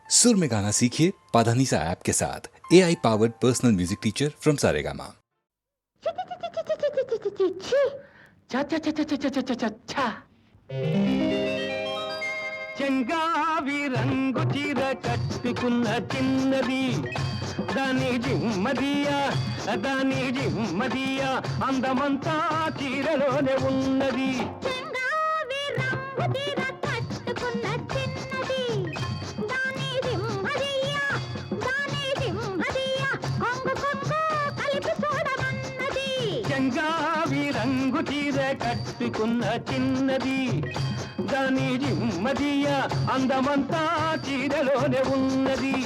सुर में गाना सीखिए पाधानीसा ऐप के साथ AI powered personal music teacher from Saregama. చెంగావి రంగు చీర కట్టుకున్న చిన్నది దాని జిమ్మదియా అందమంతా చీరలోనే ఉన్నది. చెంగావి రంగు చీర కట్టుకున్న చిన్నది దాని జిమ్మదియా కొంగు కలిపి చూడమన్నది. చెంగావి రంగు చీర కట్టుకున్న చిన్నది దాని జిమ్మదియా అందమంతా చీరలోనే ఉన్నది.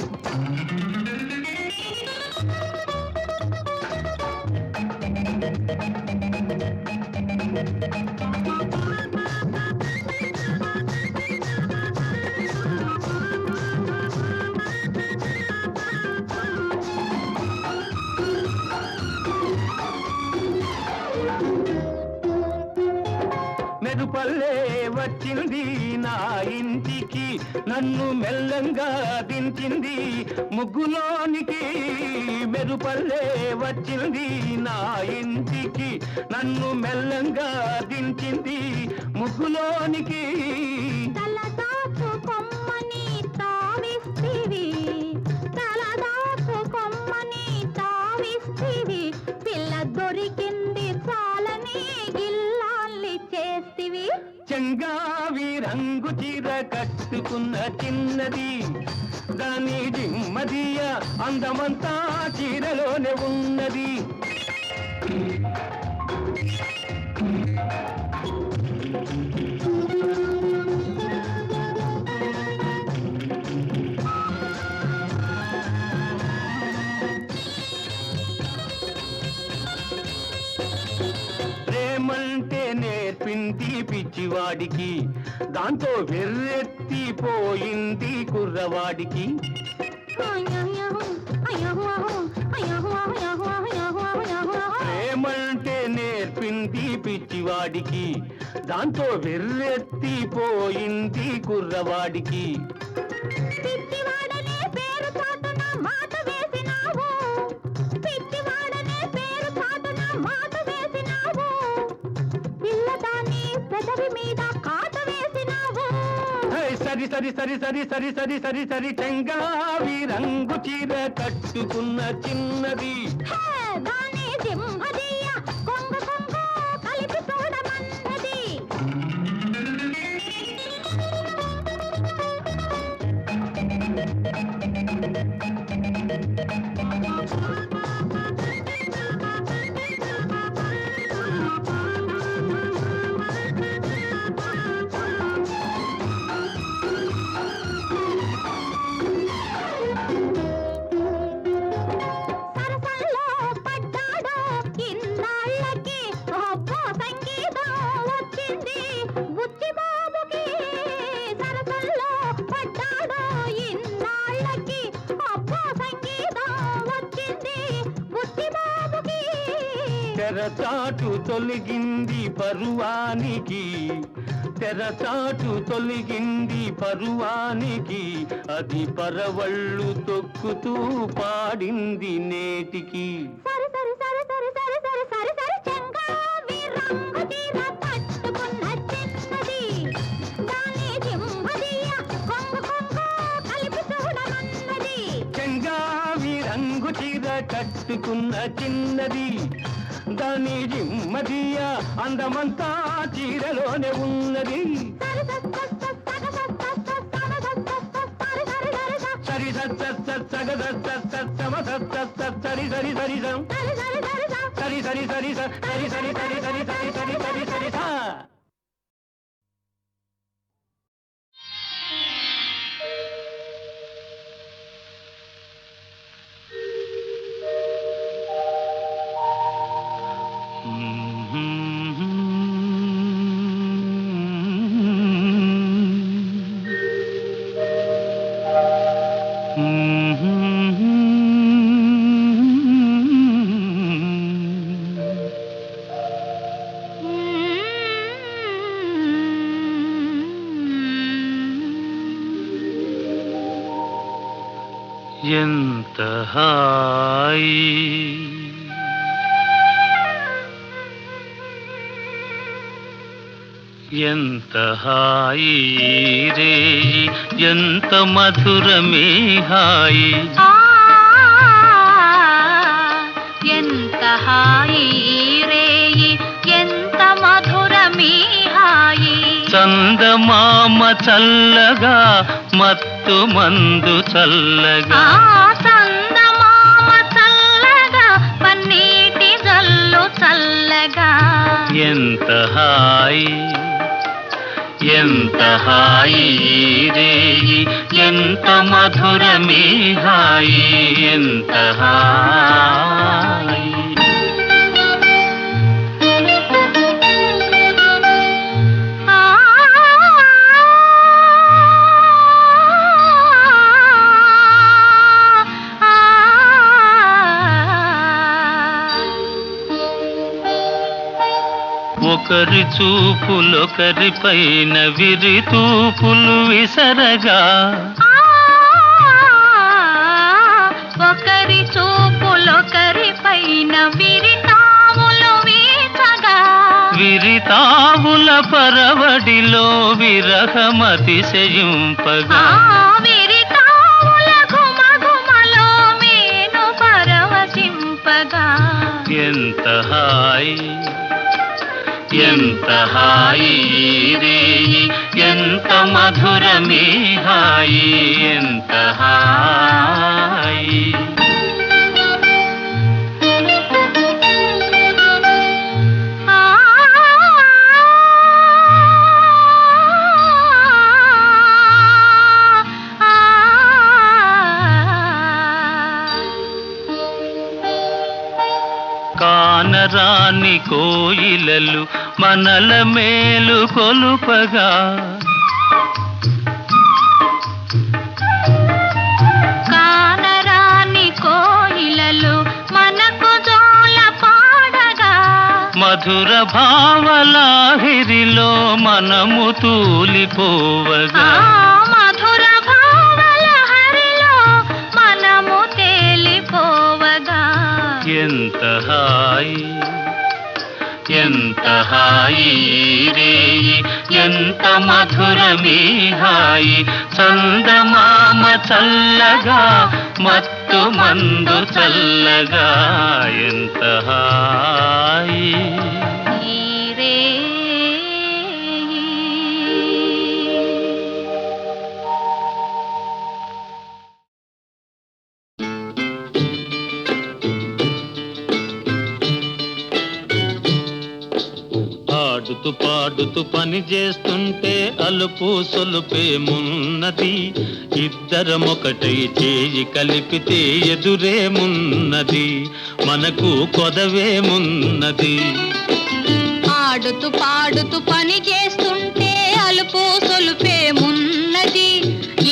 మెరుపల్లే వచ్చింది నా ఇంటికి, నన్ను మెల్లంగా దించింది ముగ్గులోనికి. మెరుపల్లే వచ్చింది నా ఇంటికి, నన్ను మెల్లంగా దించింది ముగ్గులోనికి. తలదాపు కొమ్మని తావిస్తివి, తలదాపు కొమ్మని తావిస్తివి, పిల్ల దొరికింది చాలని గిల్లాల్ని చేస్తివి. చెంగావి రంగు చీర కట్టుకున్న చిన్నది దాని జిమ్మదియా అందమంతా చీరలోనే ఉన్నది. ప్రేమంటే నేర్పింది పిచ్చివాడికి, దాంతో వెర్రెత్తిపోయింది కుర్రవాడికి. ప్రేమంటే నేర్పింది పిచ్చివాడికి, దాంతో వెర్రెత్తిపోయింది కుర్రవాడికి. పిచ్చివాడనే పేరు చాటున మాట వేసినావు, పిచ్చివాడనే పేరు చాటున మాట వేసినావు, పిల్లదాన్ని పెదవి మీద కాట వేసినావు. సరి సరి సరి సరి సరి సరి సరి సరి చెంగావి రంగు చీర కట్టుకున్న చిన్నది దాని జిమ్మదియా కొంగు కలిపి చూడమన్నది. సరసల్లో పడ్డాడో ఇన్నాళ్ళకి అబ్బో సంగీతం వచ్చింది బుచ్చిబాబుకి. సరసల్లో పడ్డాడో ఇన్నాళ్ళకి అబ్బో సంగీతం వచ్చింది బుచ్చిబాబుకి. తెరచాటు తొలగింది పరువానికి, తెరచాటు తొలగింది పరువానికి, అది పరవళ్ళు తొక్కుతూ పాడింది నేటికి. సరి సరి సరి సరి సరి సరి సరి సరి చెంగావి రంగు చీర కట్టుకున్న చిన్నది దాని జిమ్మదియా కొంగు కలిపి చూడమన్నది. చెంగావి రంగు చీర కట్టుకున్న చిన్నది దాని జిమ్మదియా అందమంతా చీరలోనే ఉన్నది. సరి సరి సరి సరి సరి సరి సరి సరి సరి సరి సరి. ఎంత హాయి ఎంత హాయి రే ఎంత మధురమే హాయి ఎంత హాయి రేయి ఎంత మధురమీ హాయి చందమామ చల్లగా మత్తు మందు చల్లగా చందమామ చల్లగా పన్నీటి జల్లు చల్లగా ఎంత హాయి ఎంత హాయి రేయి ఎంత మధురమే హాయి ఎంత హాయి ఒకరి చూపులొకరి పైన విరి తూపులు విసరగా ఒకరి చూపులొకరి పైన విరితాములు వీచగా విరితావుల పరవడిలో విరహమతిశయింపగా విరితాముల ఘుమఘుమలో మేను పరవశింపగా ఎంత హాయి ఎంత హాయి రేయి ఎంత మధురమే హాయి ఎంత హాయి కానరాని కోయిలలు మనల మేలు కొలుపగా కానరాని కోయిలలు మనకు జోల పాడగా మధుర భావలాహిరిలో మనము తూలిపోవగా మధుర భావల హరిలో మనము తేలిపోవగా ఎంత హాయి ఎంత హాయి రేయి ఎంత మధురమే హాయి చందమామ చల్లగా మత్తు మందు చల్లగా ఎంత హాయి ఆడుతూ పాడుతూ పని చేస్తుంటే అలుపు సొలుపేమున్నది ఇద్దరమొకటై చేయి కలిపితే ఎదురేమున్నది మనకు కొదవేమున్నది ఆడుతూ పాడుతూ పని చేస్తుంటే అలుపు సొలుపేమున్నది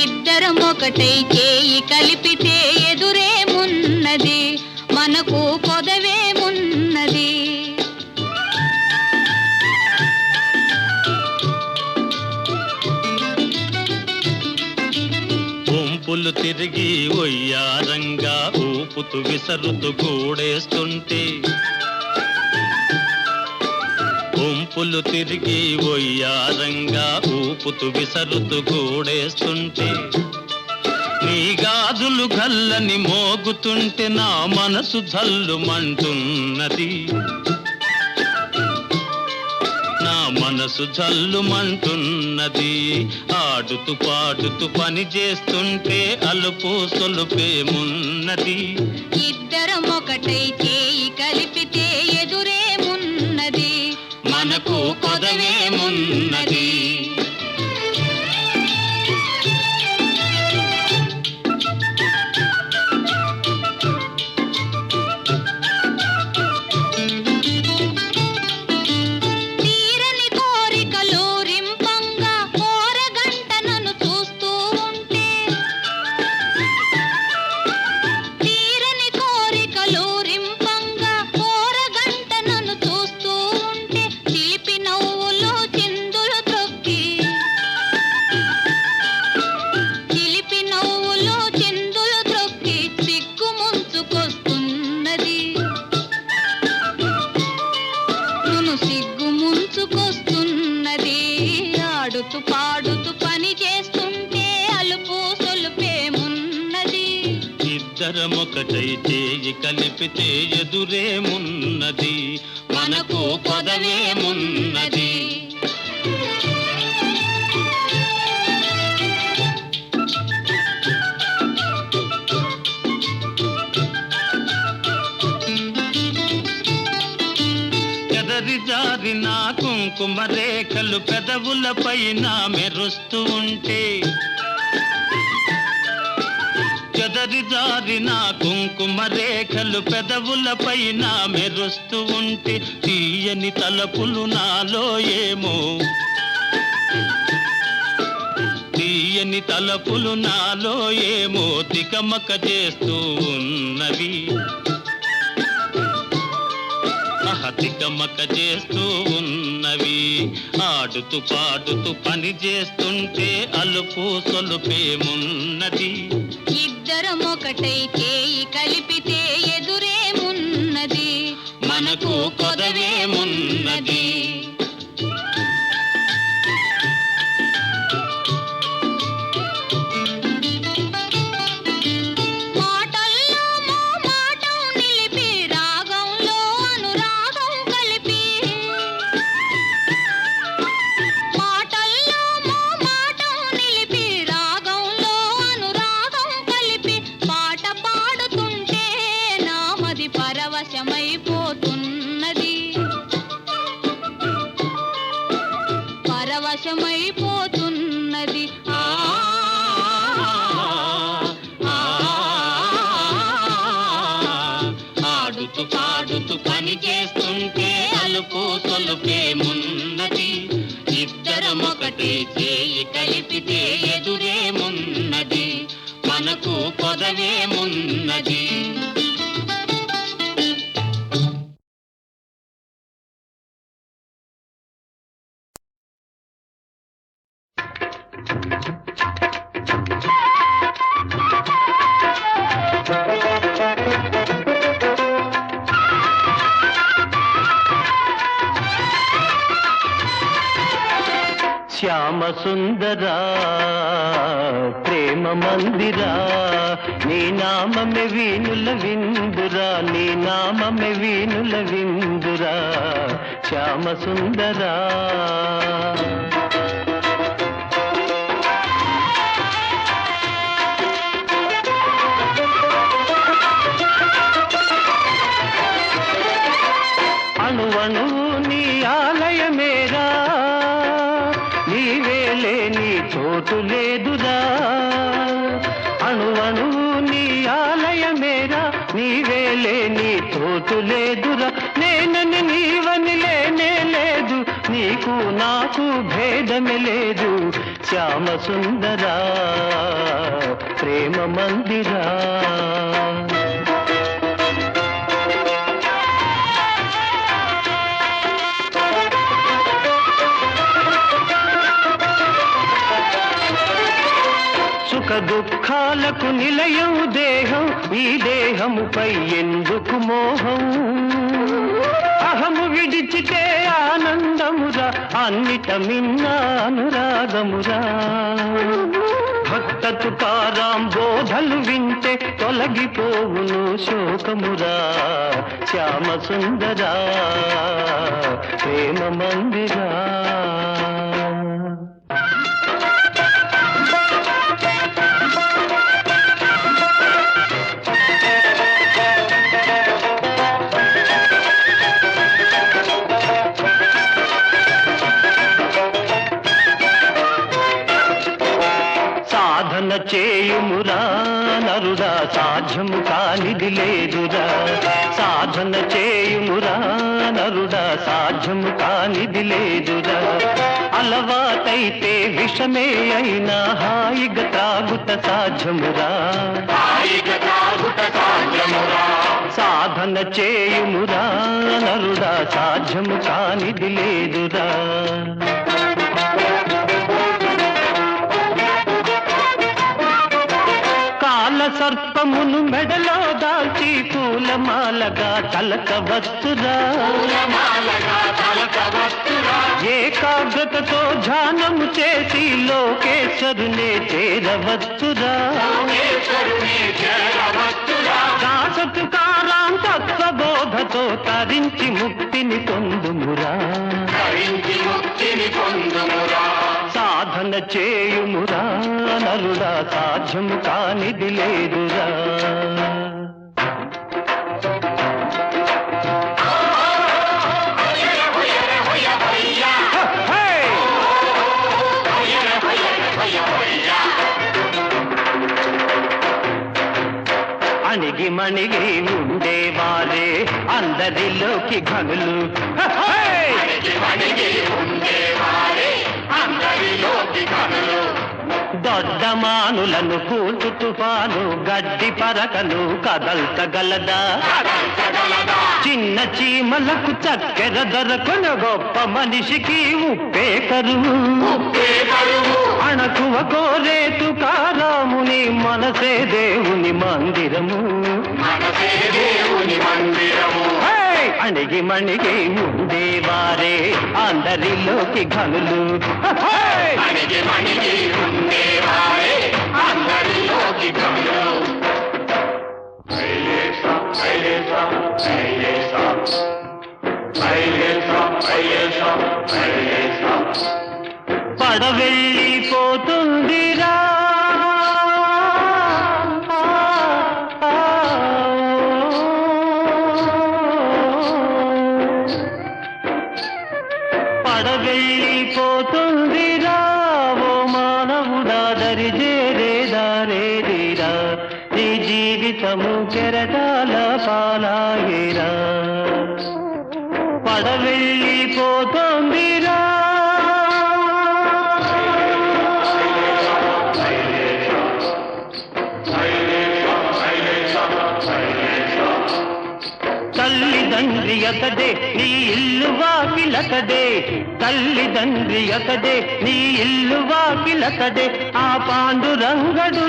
ఇద్దరం ఒకటై చేయి కలిపితే ఎదురేమున్నది మనకు పొదవేమున్నది వంపులు తిరిగి ఒయ్యారంగా ఊపుతూ విసరుతూ గూడేస్తుంటే వంపులు తిరిగి ఒయ్యారంగా ఊపుతూ విసరుతూ గూడేస్తుంటే నీ గాజులు గల్లని మోగుతుంటే నా మనసు జల్లుమంటున్నది నా మనసు జల్లుమంటున్నది ఆడుతూ పాడుతూ పని చేస్తుంటే అలుపు సొలుపేమున్నది ఇద్దరం ఒకటై చేయి కలిపితే ఎదురేమున్నది మనకు కొదవేమున్నది తీరని కోరికలు రింపంగా ఓరగంట నన్ను చూస్తూ ఉంటే తీరని కోరికలు రింపంగా ఓరగంట నన్ను చూస్తూ ఉంటే చిలిపి నవ్వులు చిందులు ఇద్దరమొకటై చేయి కలిపితే ఎదురేమున్నది, మనకు కొదవేమున్నది. జారిన కుంకుమ రేఖలు పెదవులపైన మెరుస్తూ ఉంటే, చెదరి జారిన కుంకుమ రేఖలు పెదవులపైన మెరుస్తూ ఉంటే, తీయని తలపులు నాలో ఏమో, తీయని తలపులు నాలో ఏమో తికమక చేస్తూ ఉన్నవి, తికమక చేస్తూ ఉన్నవి. ఆడుతూ పాడుతూ పని చేస్తుంటే అలుపు సొలుపేమున్నది, ఇద్దరమొకటై చేయి కలిపితే ఎదురేమున్నది, మనకు కొదవేమున్నది. పరవశమైపోతున్నది. ఆడుతూ పాడుతూ పని చేస్తుంటే అలుపు సొలుపేమున్నది, ఇద్దరమొకటే చేయి కలిపితే ఎదురేమున్నది, మనకు కొదవేమున్నది. శ్యామ సుందరా ప్రేమ మందిరా, నీ నామమే వీణుల విందురా, నీ నామమే వీణుల విందురా, శ్యామ సుందరా. అణువణు నీ ఆలయమేరా, నీవేలే నీ చోటు లేదురా, అణువణు నీ ఆలయమేరా, నీవేలే నీ చోటు లేదురా, నేనని నీవని లేనే లేదు, నీకు నాకు భేదమే లేదు, శ్యామ సుందరా ప్రేమ మందిరా. సుఖ దుఃఖాలకు నిలయం దేహం, ఈ దేహముపై ఎందుకు మోహం, అహము విడిచితే ఆనందమురా, అన్నిట మిన్న అనురాగమురా, భక్త తుకారాం బోధలు వింటే తొలగిపోవును శోకమురా, శ్యామ సుందరా ప్రేమ మందిరా. సాధన చేయుమురా నరుడా, సాధ్యము కానిది లేదురా, సాధన చేయుమురా నరుడా, సాధ్యము కానిది లేదురా, అలవాటైతే విషమే అయినా హాయిగా త్రాగుట సాధ్యమురా, సాధన చేయుమురా నరుడా, సాధ్యము కానిది లేదురా. సర్పమును మెడలో దాల్చి పూలమాలగా తలకవచ్చురా, ఏకాగ్రతతో ధ్యానము చేసి లోకేశ్వరునే చేరవచ్చురా, సతుకారాం తత్వబోధతో తరించి ముక్తిని పొందుమురా, సాధన చేయుమురా నరుడా, సాధ్యము కానిది లేదురా. అణిగి మణిగి ఉండేవారే అందరిలోకి ఘనులు, దొడ్డమానులను కూల్చు తుఫాను గడ్డి పరకను కదల్చగలదా, చిన్న చీమలకు చక్కెర దొరకను గొప్ప మనిషికి ఉప్పే కరువు, అణకువ కోరే తుకారాముని మనసే దేవుని మందిరము, అణిగి మణిగి ఉండేవారే అందరిలోకి ఘనులు, పడవెళ్ళిపోతుందిరా పడవెళ్ళిపోతుందిరా, ఓ మానవుడా దరిజేరేదారేదిరా, నీ జీవితము కెరటాల పాలాయేరా, పడవెళ్ళిపోతుందిరా. తల్లిదండ్రి అతడే నీ ఇల్లు వాకిలతడే, తల్లిదండ్రి అతడే నీ ఇల్లు వాకిలతడే, ఆ పాండురంగడున్నాడురా,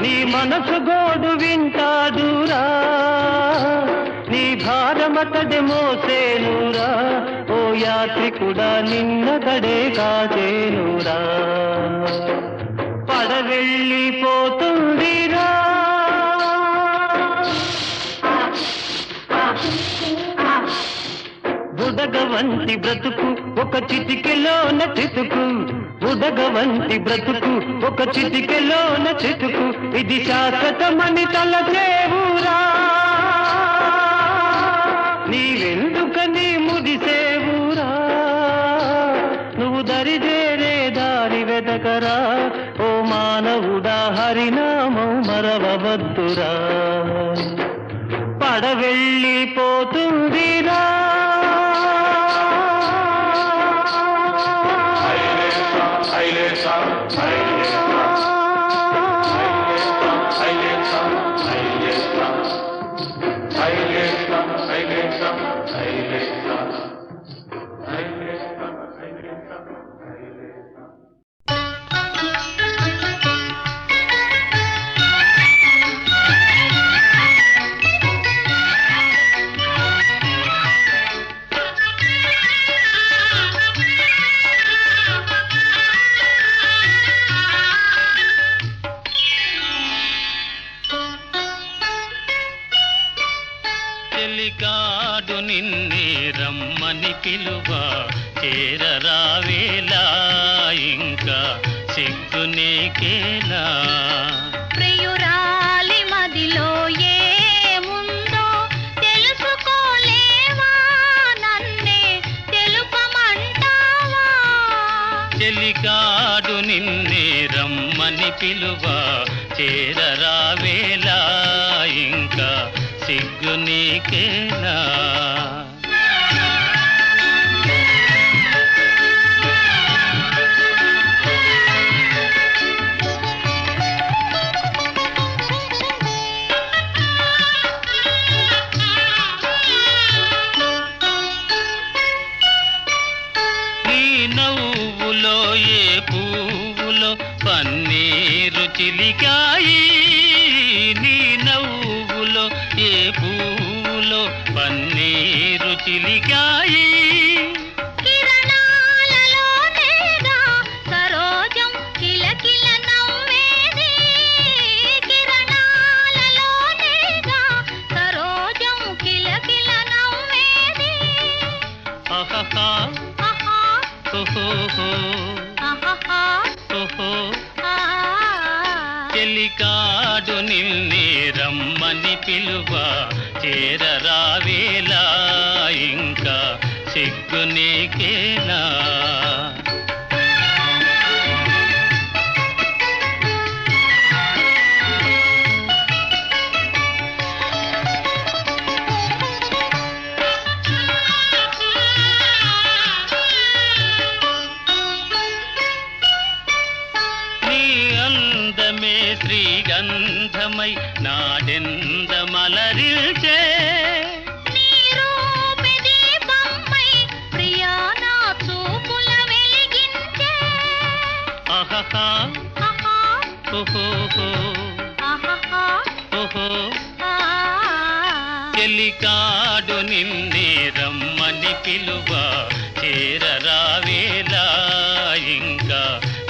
నీ మనసు గోడు వింటాడురా, నీ భారమతడే మోసేనురా, ఓ యాత్రికుడా నిన్నతడే కాచేనురా, పడవెళ్ళిపోతుందిరా. బుడగవంటి బ్రతుకు ఒక చిటికెలోన చితుకు, బుడగవంటి బ్రతుకు ఒక చిటికెలోన చితుకు, ఇది శాశ్వతమని తలచేవురా, నీవెందుకని ముడిసేవురా, నువ్వు దరిజేరే దారి వెదకరా, ఓ మానవుడా హరినామం మరవవద్దురా, పడవెళ్ళిపోతుందిరా. చెలికాడు నిన్నే రమ్మని పిలువ చేరరావేలా, ఇంకా సిగ్గు నీకేలా, ప్రియురాలి మదిలో ఏముందో తెలుసుకోలేవా, నన్నే తెలుపమంటావా, చెలికాడు నిన్నే రమ్మని పిలువ చేరరావేలా, ఇంకా సిగ్గు నీకేలా. నీ నవ్వులో ఏ పువ్వులో పన్నీరు చిలికాయి, నీ నవ్వులో ఏ పువ్వులో పన్నీరు చిలికాయి, కిరణాలలోనేగా సరోజం కిలకిల నవ్వేది, చెలికాడు నిన్నే రమ్మని పిలువ చేరరావేలా ఇంకా సిగ్గు నీకేలా శ్రీగంధమై నాడెంద మలరిల్చే నీ రూపే దీపమై ప్రియా నా చూపుల వెలిగించే ఆహాహా ఆహా ఓహోహో ఆహాహా ఓహో ఆ చెలికాడు నిన్నే రమ్మని పిలువ చేరరావేలా ఇంకా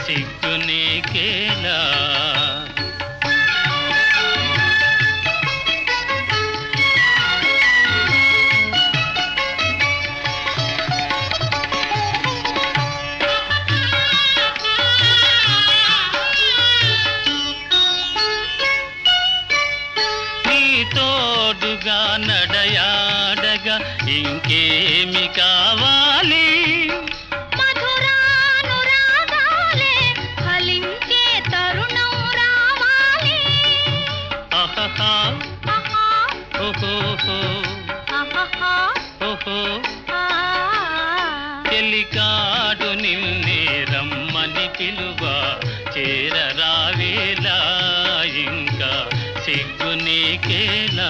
సిగ్గు నీకేలా తోడుగా నడయాడగా ఇంకేమి కావాలి మధురానురాగాలే ఫలించే తరుణం రావాలి ఆహాహా ఆహా ఓహోహో ఆహాహా ఓహో ఆ చెలికాడు నిన్నే రమ్మని పిలువ చేరరావేలా ఇంకా సిగ్గు నీకేలా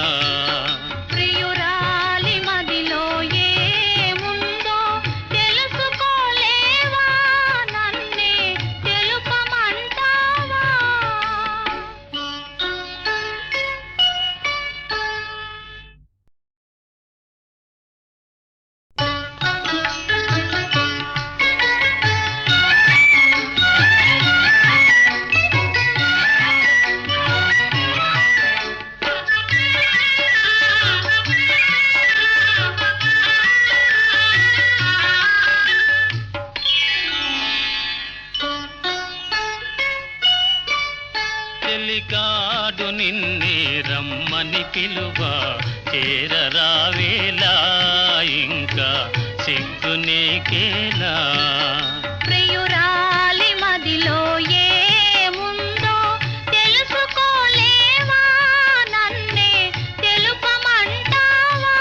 ప్రియురాలి మదిలో ఏముందో తెలుసుకోలేవా నన్నే తెలుపమంటావా చెలికాడు నిన్నే రమ్మని పిలువ చేరరావేలా ఇంకా సిగ్గు నీకేలా ప్రియురాలి మదిలో ఏముందో తెలుసుకోలేవా నన్నే తెలుపమంటావా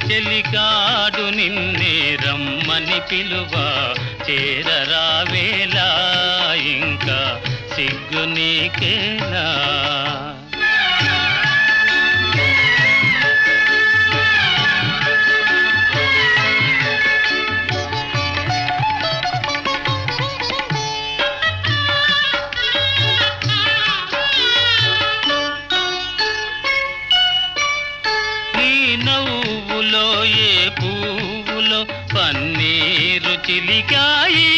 చెలికాడు నిన్నే రమ్మని పిలువ చేరరావేలా ఇంకా సిగ్గు నీకేలా నీ నవ్వులో ఏ పువ్వులో పన్నీరు చిలికాయి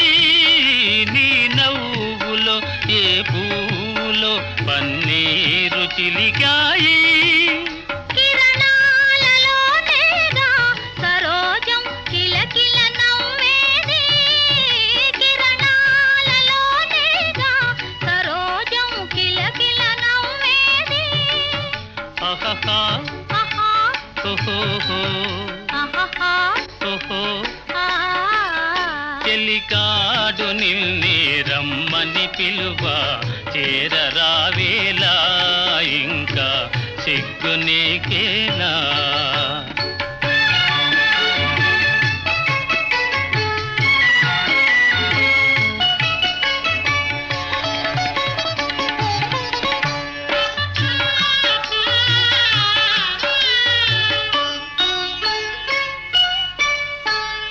నీ నవ్వులో ఏ పువ్వులో పన్నీరు చిలికాయి కిరణాలలోనేగా సరోజం కిలకిల నవ్వేది కిరణాలలోనేగా సరోజం కిలకిల నవ్వేది ఆహాహా ఆహా ఓహోహో ఆహాహా ఓహో ఆ చెలికాడు నిన్నే రమ్మని పిలువ చేరరావేలా ఇంకా సిగ్గు నీకేలా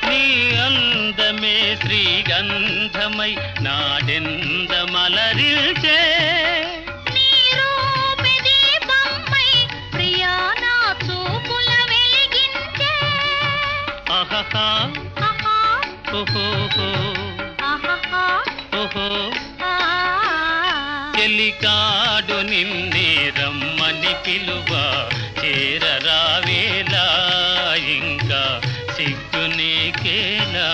నీ అందమే శ్రీగంధమై నాడెంద మలరిల్చే నీ రూపే దీపమై ప్రియా నా చూపుల వెలిగించే ఆహాహా ఆహా ఓహోహో ఆహాహా ఓహో ఆ చెలికాడు నిన్నే రమ్మని పిలువ చేరరావేలా ఇంకా సిగ్గు నీకేలా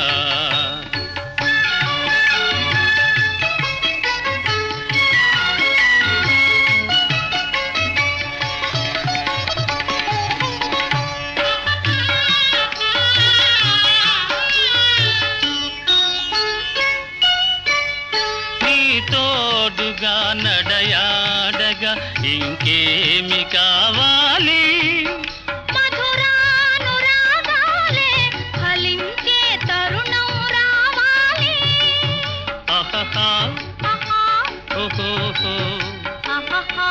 తోడుగా నడయాడగా ఇంకేమి కావాలి మధురానురాగాలే ఫలించే తరుణం రావాలి ఆహాహా ఆహా ఓహోహో ఆహాహా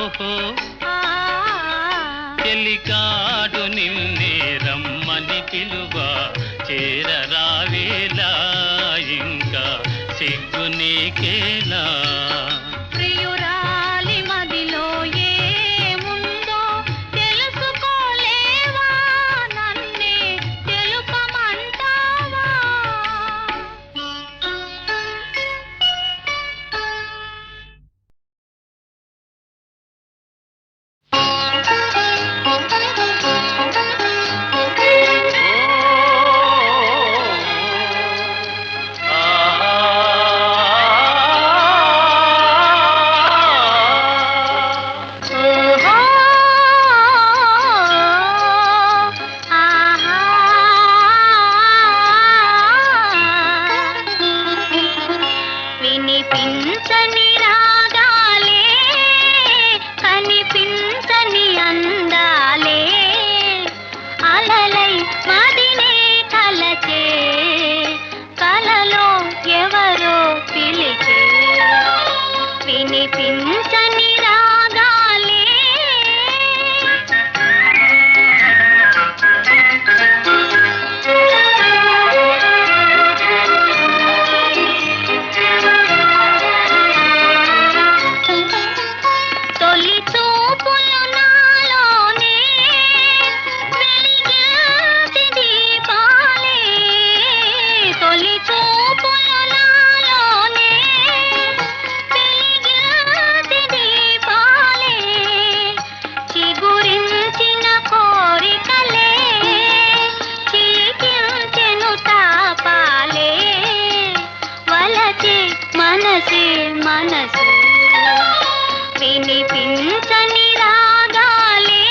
ఓహో ఆ చెలికాడు నిన్నే రమ్మని పిలువ చేరరావేలా ఇంకా సిగ్గు నీకేలా ప్రియురాలి మదిలో ఏముందో తెలుసుకోలేవా నన్నే తెలుపమంటావా ఓహో ఆహా వినిపించని రాగాలే కనిపించని అందాలే అలలై మదినే కలచే కలలో ఎవరో పిలిచే వినిపించని రాగాలే తొలి చూపులు నాలోనే వెలిగించి దీపాలే తొలి చూపులు నాలోనే వెలిగించి దీపాలే చిగురించిన కోరికలే చీకించెను తాపాలే వలచే మనసే మనసు వినిపించని రాగాలే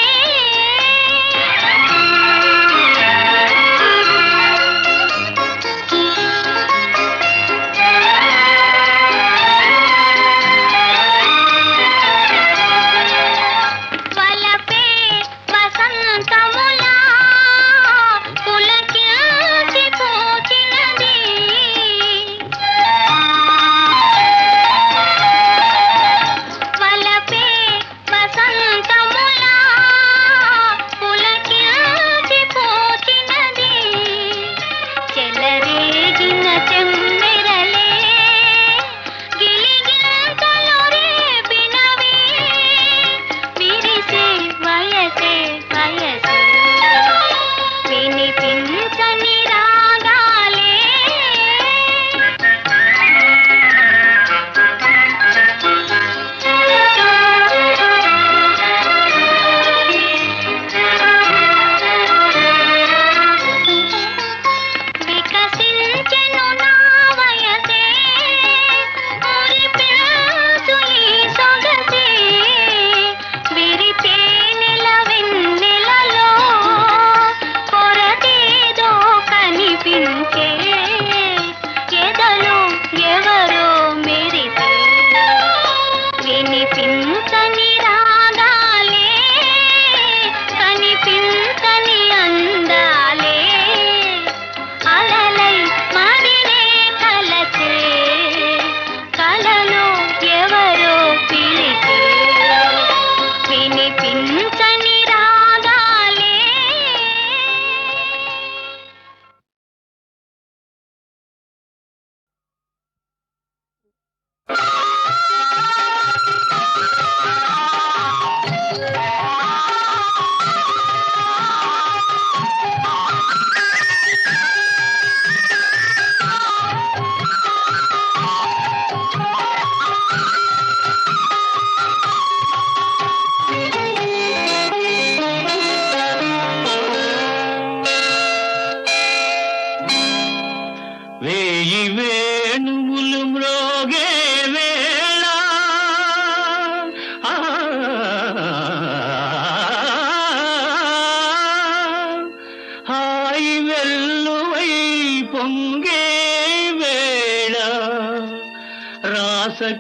వలపే వసంతములా పులకించి పూచినది వలపే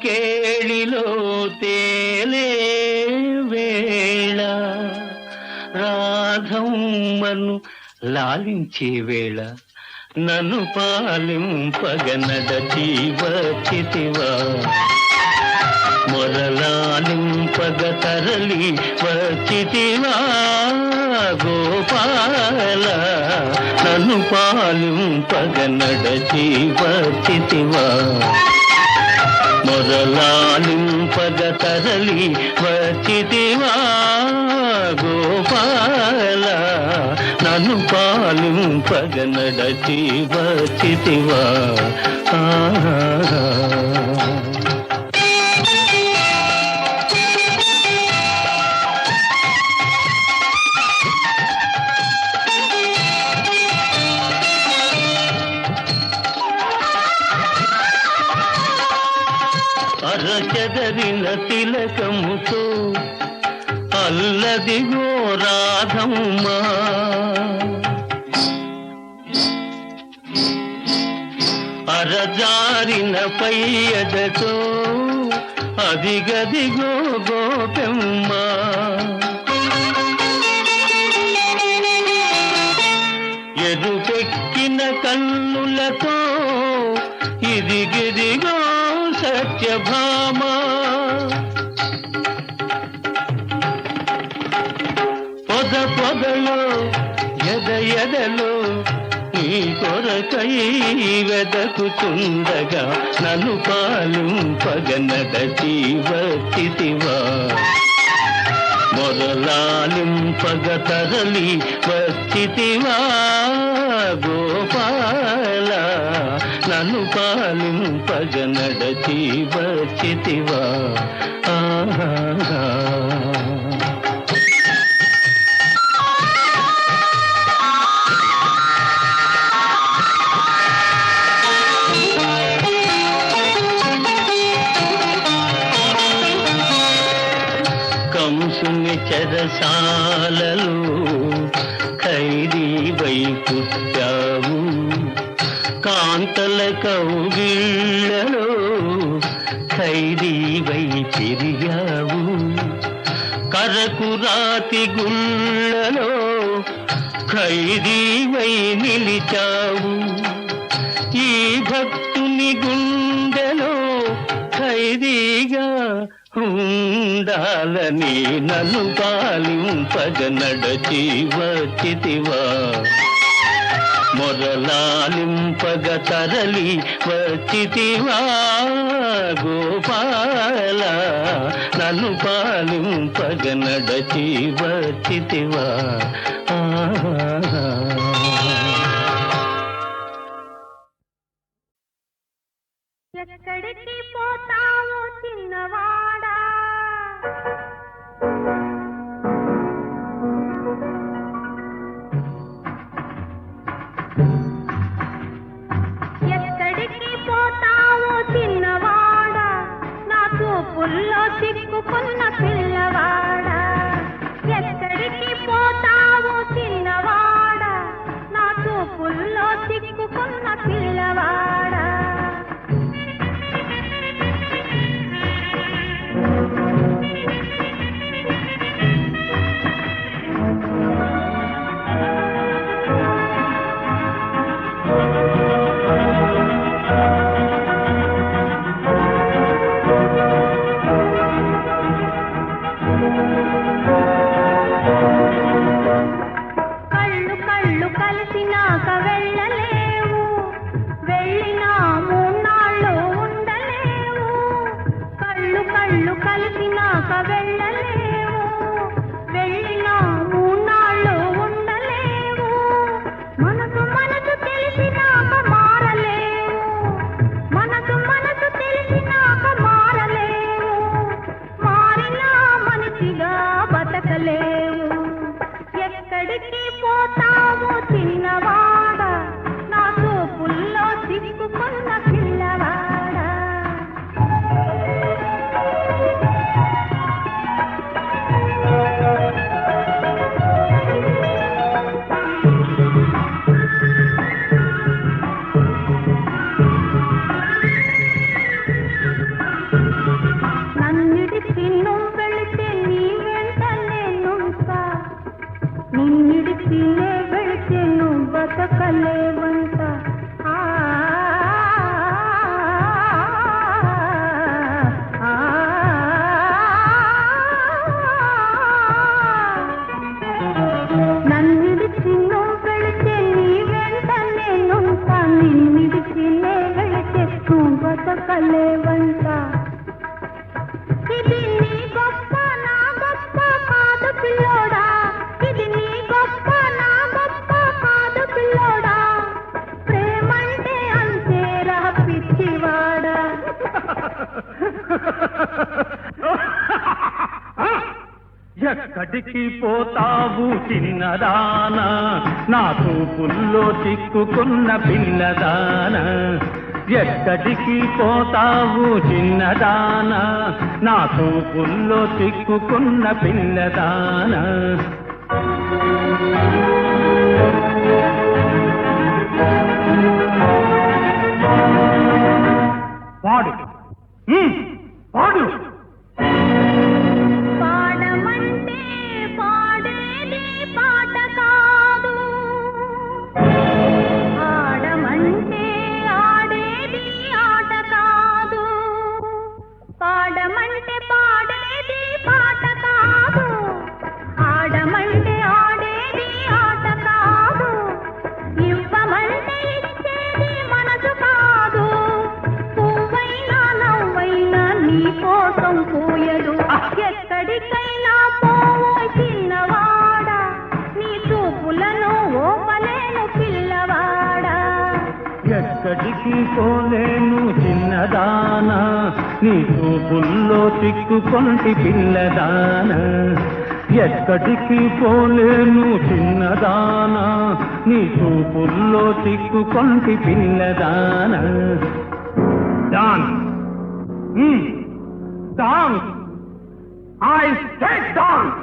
కేళిలో తేలే వేళ రాధమ్మను లాలించే వేళ నన్ను పాలింపగనడచి వచ్చితివా మొరలాలింపగ తరలి వచ్చితివా గోపాల నన్ను పాలింపగనడచి వచ్చితివా మొరలాలింపగ తరలి వచ్చితివా గోపాల నన్ను పాలింపగ నడచి వచ్చితివా అరచెదరిన తిలకముతో అల్లదిగో రాధమ్మ అరజారిన పయ్యదతో అదిగదిగో గోపెమ్మ ఎరుపెక్కిన కన్నులతో ఇదిగిదిగో సత్యభామ పొద పొదలో ఎదలో నీ కొరకై వెదకుచుండగా నన్ను పాలింపగ నడచి వచ్చితివా మొరలాలింపగ తరలి వచ్చితివా గోపాల నన్ను పాలింపగ నడచి వచ్చితివా కంసుని చెరసాలలో ఖైదీవై పుట్టావు కాంతల కౌగిళ్లలో ఖైదీవై తిరిగావు కరకురాతి గుళ్ళలో ఖైదీవై నిలిచావు ఈ భక్తుని గుండెలో ఖైదీగా ఉండాలని నన్ను పాలింపగ నడచి వచ్చితివా మొరలాలింపగ తరలి వచ్చితివా గోపాల నన్ను పాలింపగ నడచి వచ్చితివా ఎక్కడికి పోతావో చిన్నవాడా ఎక్కడికి పోతావో చిన్నవాడా నా చూపుల్లో చిక్కుకున్న పిల్లవాడా ఎక్కడికి పోతావో చిన్నవాడా నా చూపుల్లో చిక్కుకున్న పిల్లవాడా ఎక్కడికి పోతావో చిన్నవాడా నా చూపుల్లో చిక్కుకున్న పిల్లవాడా ఎక్కడికి పోతావు చిన్నదానా, నా చూపుల్లో చిక్కుకున్న పిల్లదానా. ఎక్కడికి పోతావు చిన్నదానా, నా చూపుల్లో చిక్కుకున్న పిల్లదానా. పాడు పాడు. పాడమంటే పాడేది పాట కాదు, ఆడమంటే ఆడేది ఆట కాదు. పాడమంటే పాడేది పాట కాదు, ఆడమంటే ఆడేది ఆట కాదు. ఇవ్వమంటే ఇచ్చేది మనసు కాదు, పువ్వైనా నవ్వైనా నీ కోసం పోయదు. ఎక్కడికైనా పోవో చిన్నవాడా, నీ చూపులను ఓపలేను పిల్లవాడా. ఎక్కడికి పోలేను చిన్నదానా, నీ చూపుల్లో చిక్కుకొంటి పిల్లదానా. ఎక్కడికి పోలేను చిన్నదానా, నీ చూపుల్లో చిక్కుకొంటి పిల్లదానా. Dance dance, I said dance.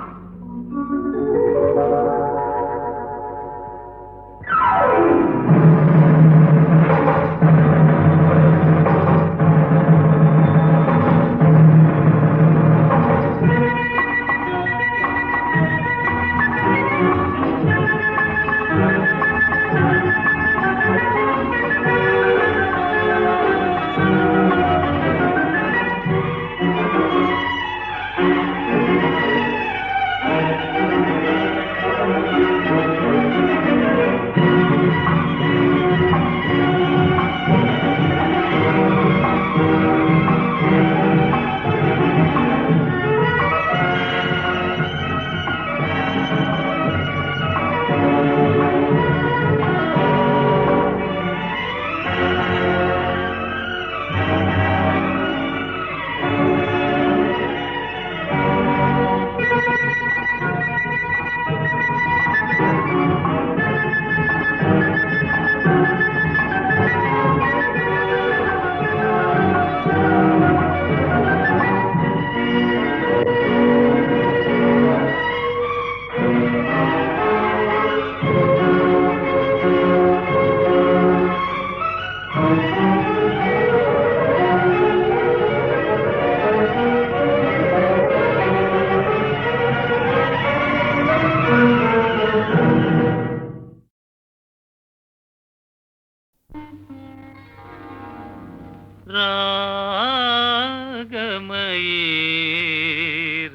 రాగమయీ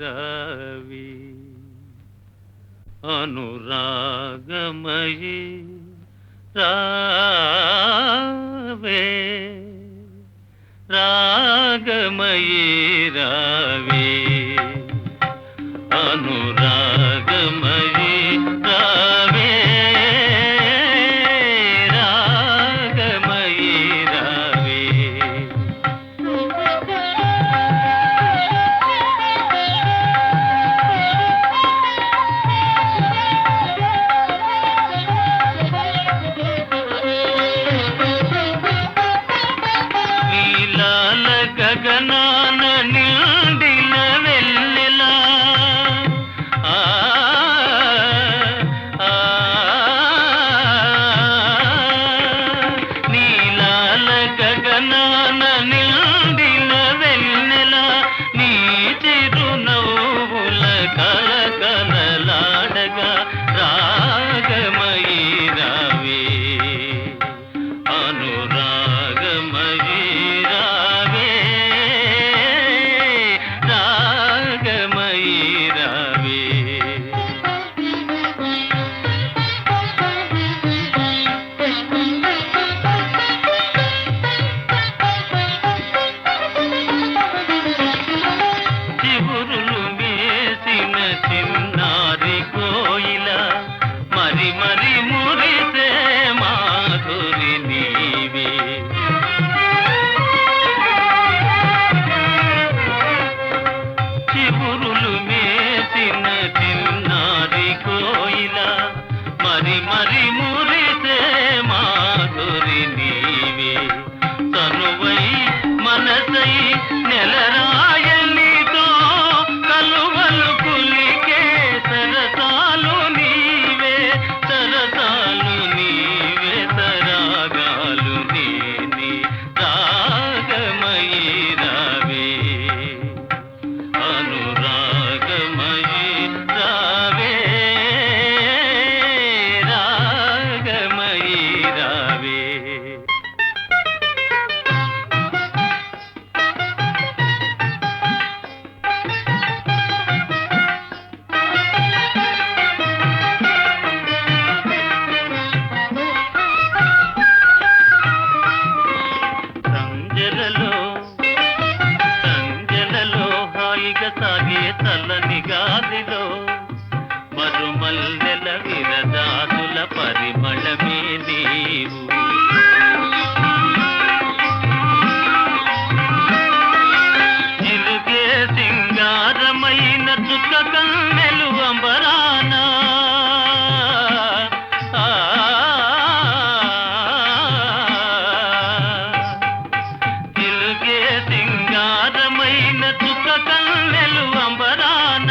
రావి అనురాగమయీ రావే, రాగమయీ రావే అనురాగమయీ రావే, రాగమయీ రావే. నీలాల గగనాన నిండిన వెన్నెలా, ఆ సాగే చల్లని గాలిలో మరుమల్లెల విరదాదుల పరిమళమే నీవు. ఇరుగే సింగారమైన చుక్క కన్నెలు అంబరానా ఇరుగే సింగారమైన చుక్క కన్నెలు అంబరాన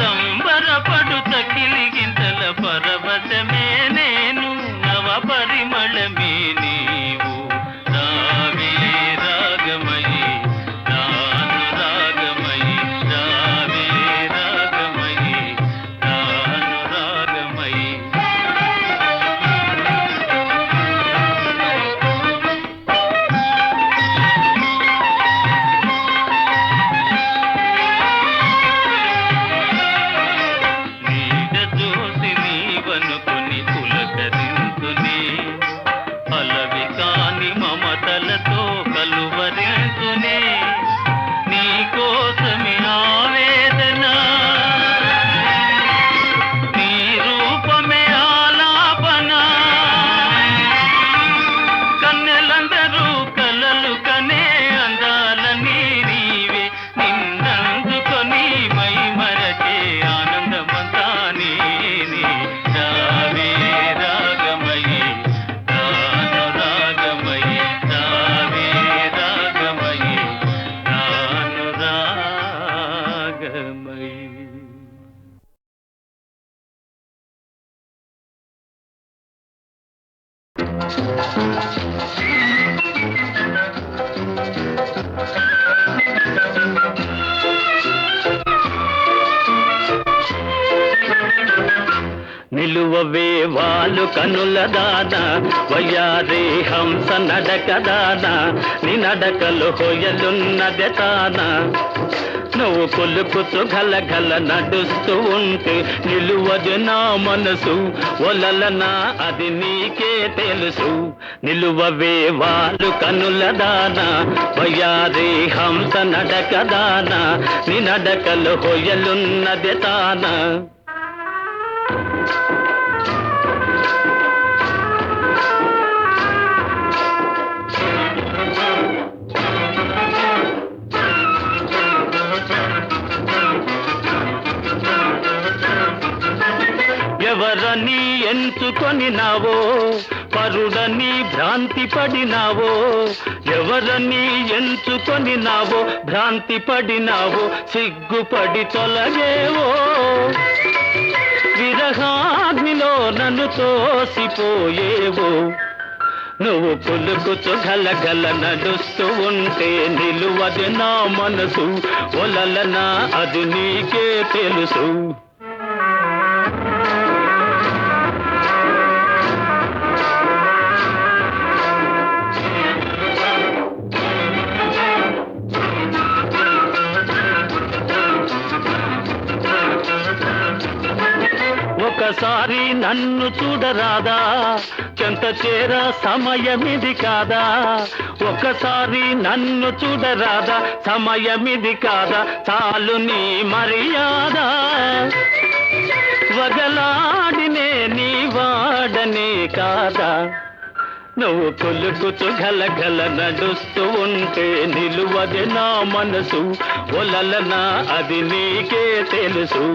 సంబరపడుత కిలిగింతల పరవశమే నేను నవ పరిమళమే నీవు. రావే రాగమయీ నాను రాగమయీ రావే రాగమయీ నాను రాగమయీ. నీడ చూసి నీవనుకుని పులకరించుని అలవి కాని మమతలతో కలువరించుని నీ కోసమే ఆవేదన నీ రూపమే ఆలాపన కన్నెలందరూ కలలు కనే అందాలని నీవే నిన్నందుకొని మై మరచే ఆనందమంతా నీని. రావే రాగమయీ నాను రాగమయీ రావే రాగమయీ నాను రాగమయీ. నిలువవే వాలు కనుల దాన వయ్యారే హంస నడక దాన నీ నడకలు హొయలున్నదే తాన. నువ్వు కొలుకుతూ గలగల నడుస్తూ ఉంటే నిలువదు నా మనసు ఒలలనా అది నీకే తెలుసు. నిలువవే వాలు కనుల దాన వయ్యారే హంస నడక దాన నీ నడకలు హొయలున్నదే తాన. ఎవరని ఎంచుకొని నావో పరుడని భ్రాంతి పడినావో. ఎవరని ఎంచుకొని నావో భ్రాంతి పడినావో సిగ్గుపడి తొలగేవో. విరహాగ్నిలో నన్ను తోసిపోయేవో. నువ్వు పులుకుతూ గలగల నడుస్తూ ఉంటే నిలువది నా మనసు ఒలలనా అది నీకే తెలుసు. ఒకసారి నన్ను చూడరాదా చెంత చేర సమయమిది కాదా. ఒకసారి నన్ను చూడరాదా సమయమిది కాదా. చాలు నీ మర్యాద వగలాడినే నీ వాడనే కాదా. నువ్వు కొలుకుతూ గలగల నడుస్తూ ఉంటే నిలువది నా మనసు ఒలలనా అది నీకే తెలుసు.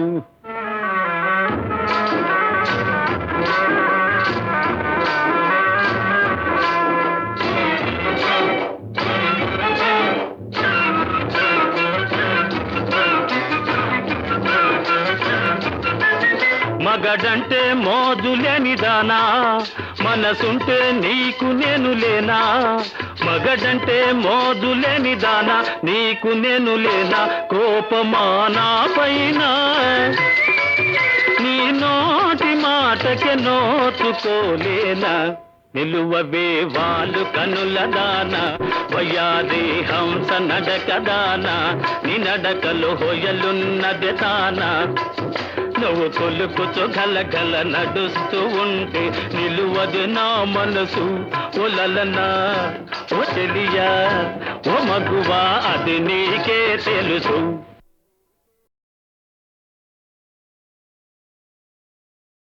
మగడంటే మోజులేని దానా మనసుంటే నీకు నేను లేనా. మగడంటే మోజులేని దానా నీకు నేను లేనా. కోపమానా పైన నీ నోటి మాటకే నోచుకోలేనా. నిలువవే వాలు కనుల దాన వయ్యాది హంస నడక దాన నీ నడకలు హొయలున్నది తాన. నువ్వు కొలుకుచు గలగల నడుస్తూ ఉంటే నిలువదు నా మనసు ఒలలనా ఓ చెలియా ఓ మగువా అది నీకే తెలుసు